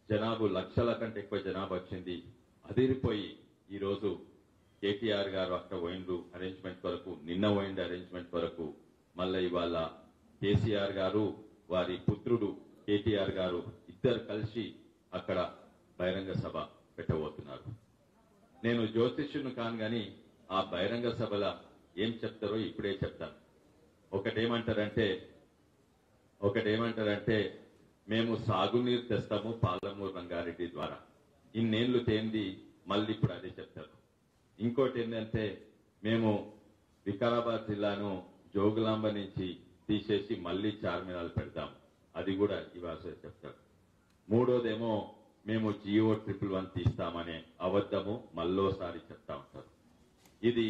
జనాభా లక్షల కంటే ఎక్కువ జనాభా వచ్చింది. అదిరిపోయి ఈరోజు కేటీఆర్ గారు అక్కడ పోయిండ్రు అరేంజ్మెంట్ వరకు, నిన్న పోయిండు అరేంజ్మెంట్ వరకు. మళ్ళీ ఇవాళ కేసీఆర్ గారు వారి పుత్రుడు కేటీఆర్ గారు ఇద్దరు కలిసి అక్కడ బహిరంగ సభ పెట్టబోతున్నారు. నేను జ్యోతిష్యుని కాను గాని ఆ బహిరంగ సభలో ఏం చెప్తారో ఇప్పుడే చెప్తాను. ఒకటేమంటారంటే మేము సాగునీరు తెస్తాము పాలమూరు రంగారెడ్డి ద్వారా. ఇన్నేళ్లు తేంది మళ్ళీ ఇప్పుడు అదే చెప్తారు. ఇంకోటి ఏంటంటే మేము వికారాబాద్ జిల్లాను జోగులాంబ నుంచి తీసేసి మళ్ళీ చార్మినార్ పెడతాం, అది కూడా ఇవాళ చెప్తారు. మూడోదేమో మేము జియో 111 తీస్తామనే అబద్ధము మళ్ళోసారి చెప్తా ఉంటారు. ఇది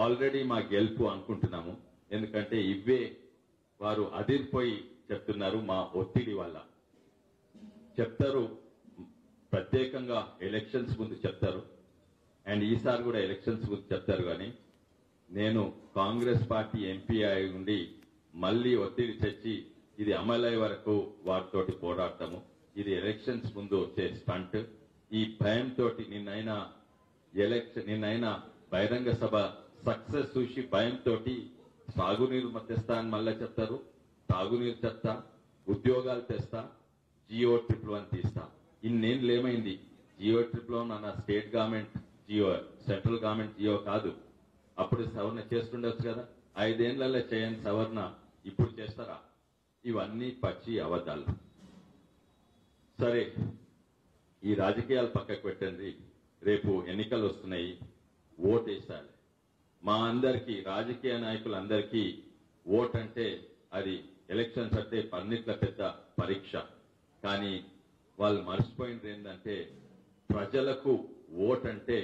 ఆల్రెడీ మా గెలుపు అనుకుంటున్నాము. ఎందుకంటే ఇవే వారు అదిరిపోయి చెప్తున్నారు. మా ఒత్తిడి వల్ల చెప్తారు, ప్రత్యేకంగా ఎలక్షన్స్ ముందు చెప్తారు, అండ్ ఈసారి కూడా ఎలక్షన్స్ ముందు చెప్తారు. కానీ నేను కాంగ్రెస్ పార్టీ ఎంపీ అయి ఉండి మళ్ళీ ఒత్తిడి తెచ్చి ఇది అమలయ్యే వరకు వారితోటి పోరాడతాము. ఇది ఎలక్షన్స్ ముందు వచ్చే స్టంట్. ఈ భయంతో నిన్నైనా బహిరంగ సభ సక్సెస్ చూసి భయంతో సాగునీరు తెస్తా అని మళ్ళీ చెప్తారు. తాగునీరు తెస్తా, ఉద్యోగాలు తెస్తా, జియో 111 తీస్తా. ఇన్నేళ్ళు ఏమైంది? జియో 111 అన్న state government Jio, central government Jio కాదు. అప్పుడు సవరణ చేస్తుండొచ్చు కదా. 5 ఏళ్లలో చేయని సవరణ ఇప్పుడు చేస్తారా? ఇవన్నీ పచ్చి అబద్ధాలు. సరే, ఈ రాజకీయాలు పక్కకు పెట్టండి. రేపు ఎన్నికలు వస్తున్నాయి, ఓటేసాలి. మా అందరికీ, రాజకీయ నాయకులందరికీ ఓట్ అంటే అది ఎలక్షన్స్ అంటే అన్నిట్ల పెద్ద పరీక్ష. కానీ వాళ్ళు మర్చిపోయింది ఏంటంటే ప్రజలకు ఓట్ అంటే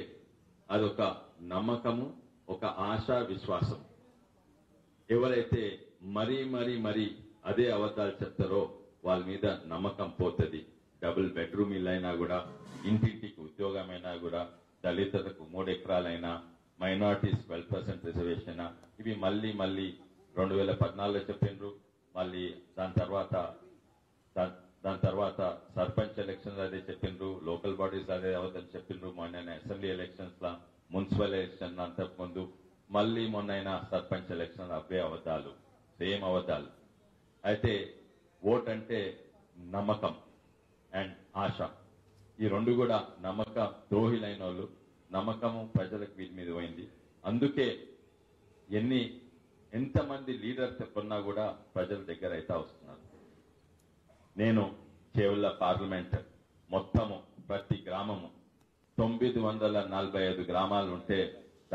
అదొక నమ్మకము, ఒక ఆశా విశ్వాసం. ఎవరైతే మరీ అదే అబద్ధాలు చెప్తారో వాళ్ళ మీద నమ్మకం పోతుంది. డబుల్ బెడ్రూమ్ ఇల్లు అయినా కూడా, ఇంటింటికి ఉద్యోగమైనా కూడా, దళితులకు 3 ఎకరాలైనా, మైనార్టీస్ 12% రిజర్వేషన్, ఇవి మళ్ళీ 2014లో చెప్పిండ్రు. మళ్ళీ దాని తర్వాత సర్పంచ్ ఎలక్షన్స్ అదే చెప్పిండ్రు, లోకల్ బాడీస్ అదే అవద్దని చెప్పిండ్రు. మొన్న అసెంబ్లీ ఎలక్షన్స్ లా, మున్సిపల్ ఎలక్షన్ అంతకు ముందు, మళ్ళీ మొన్నైనా సర్పంచ్ ఎలక్షన్ అవే అబద్దాలు, సేమ్ అబద్దాలు. అయితే ఓట్ అంటే నమ్మకం అండ్ ఆశ, ఈ రెండు కూడా నమ్మక ద్రోహిలైన వాళ్ళు. నమ్మకము ప్రజలకు వీటి మీద పోయింది. అందుకే ఎంతమంది లీడర్స్ కొన్నా కూడా ప్రజల దగ్గర అయితే వస్తున్నారు. నేను చేవెళ్ల పార్లమెంట్ మొత్తము ప్రతి గ్రామము 945 గ్రామాలు ఉంటే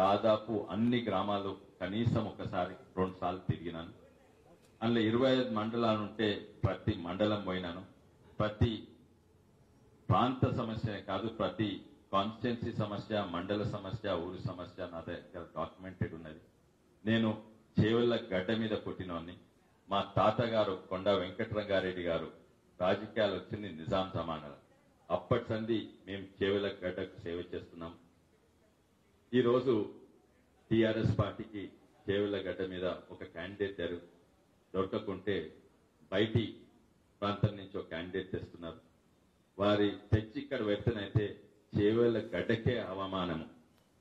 దాదాపు అన్ని గ్రామాలు కనీసం ఒకసారి 2 సార్లు తిరిగినాను. అందులో 25 మండలాలు ఉంటే ప్రతి మండలం పోయినాను. ప్రతి ప్రాంత సమస్య కాదు, ప్రతి కాన్స్టిట్యున్సీ సమస్య, మండల సమస్య, ఊరు సమస్య నా దగ్గర డాక్యుమెంటెడ్ ఉన్నది. నేను చేవెళ్ల గడ్డ మీద పుట్టినోని. మా తాతగారు కొండ వెంకటరంగారెడ్డి గారు రాజకీయాలు వచ్చింది నిజాం జమానాలో. అప్పటి సంది మేము చేవెళ్ల గడ్డకు సేవ చేస్తున్నాం. ఈ రోజు టీఆర్ఎస్ పార్టీకి చేవెళ్ల గడ్డ మీద ఒక క్యాండిడేట్ దొరకకుంటే బయటి ప్రాంతం నుంచి ఒక క్యాండిడేట్ తెస్తున్నారు. వారి తెచ్చి ఇక్కడ పెడితేనైతే చేవెళ్ల గడ్డకే అవమానము,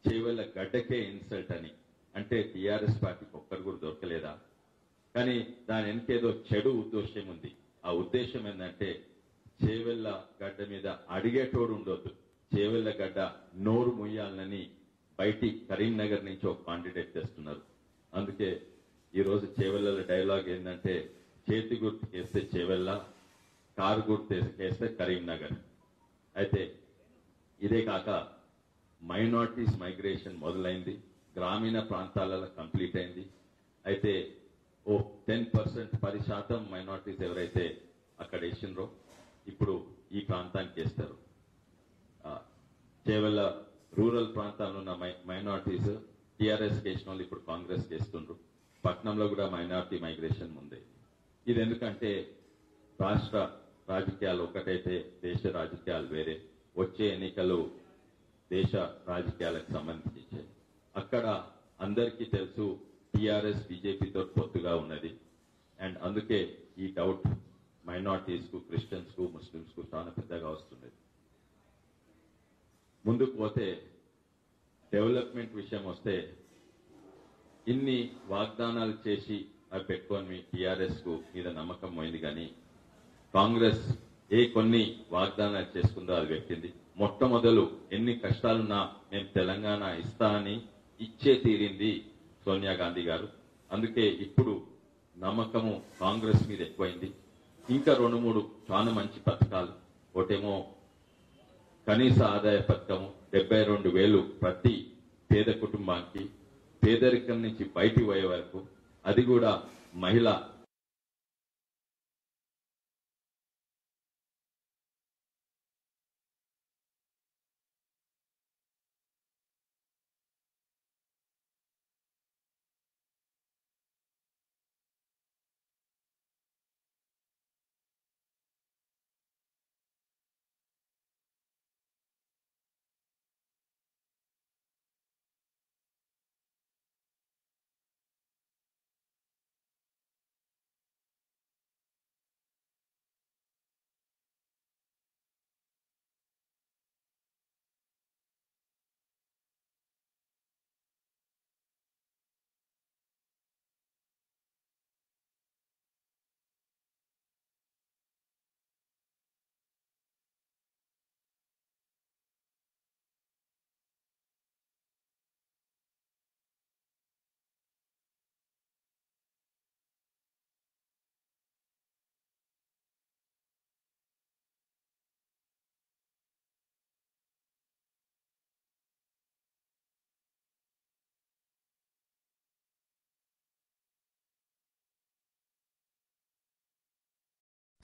చేవెళ్ల గడ్డకే ఇన్సల్ట్ అని అంటే టీఆర్ఎస్ పార్టీకి ఒక్కరు కూడా దొరకలేదా? కానీ దాని వెనకేదో చెడు ఉద్దేశం ఉంది. ఆ ఉద్దేశం ఏంటంటే చేవెళ్ల గడ్డ మీద అడిగేటోడు ఉండొద్దు, చేవెళ్ల గడ్డ నోరు ముయ్యాలని బయటి కరీంనగర్ నుంచి ఒక కాండిడేట్ తెస్తున్నారు. అందుకే ఈ రోజు చేవెళ్ల డైలాగ్ ఏంటంటే చేతి గుర్తు వేస్తే చేవెళ్ల, కారు గుర్తు వేస్తే కరీంనగర్. అయితే ఇదే కాక మైనార్టీస్ మైగ్రేషన్ మొదలైంది, గ్రామీణ ప్రాంతాలలో కంప్లీట్ అయింది. అయితే 10% 10% మైనార్టీస్ ఎవరైతే అక్కడ వేసిండ్రో ఇప్పుడు ఈ ప్రాంతానికి వేస్తారు. చేవెళ్ల రూరల్ ప్రాంతాల్లో ఉన్న మైనార్టీస్ టీఆర్ఎస్ వేసిన వాళ్ళు ఇప్పుడు కాంగ్రెస్ వేస్తుండ్రు. పట్నంలో కూడా మైనార్టీ మైగ్రేషన్ ఉంది. ఇది ఎందుకంటే రాష్ట్ర రాజకీయాలు ఒకటైతే దేశ రాజకీయాలు వేరే. వచ్చే ఎన్నికలు దేశ రాజకీయాలకు సంబంధించి అక్కడ అందరికీ తెలుసు టీఆర్ఎస్ బీజేపీతో పొత్తుగా ఉన్నది. అండ్ అందుకే ఈ డౌట్ మైనార్టీస్ కు, క్రిస్టియన్స్ కు, ముస్లిమ్స్ కు చాలా పెద్దగా వస్తుండేది. ముందుకు పోతే డెవలప్మెంట్ విషయం వస్తే ఇన్ని వాగ్దానాలు చేసి అవి పెట్టుకొని మీ టీఆర్ఎస్ కు మీద నమ్మకం పోయింది, కానీ కాంగ్రెస్ కొన్ని వాగ్దానాలు చేసుకుందో అది పెట్టింది. మొట్టమొదలు ఎన్ని కష్టాలున్నా మేము తెలంగాణ ఇస్తా అని ఇచ్చే తీరింది సోనియా గాంధీ గారు. అందుకే ఇప్పుడు నమ్మకము కాంగ్రెస్ మీద ఎక్కువైంది. ఇంకా 2-3 చాలా మంచి పథకాలు, ఒకటేమో కనీస ఆదాయ పథకము 72,000 ప్రతి పేద కుటుంబానికి, పేదరికం నుంచి బయటికి పోయే వరకు, అది కూడా మహిళ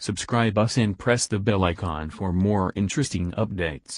Subscribe us and press the bell icon for more interesting updates.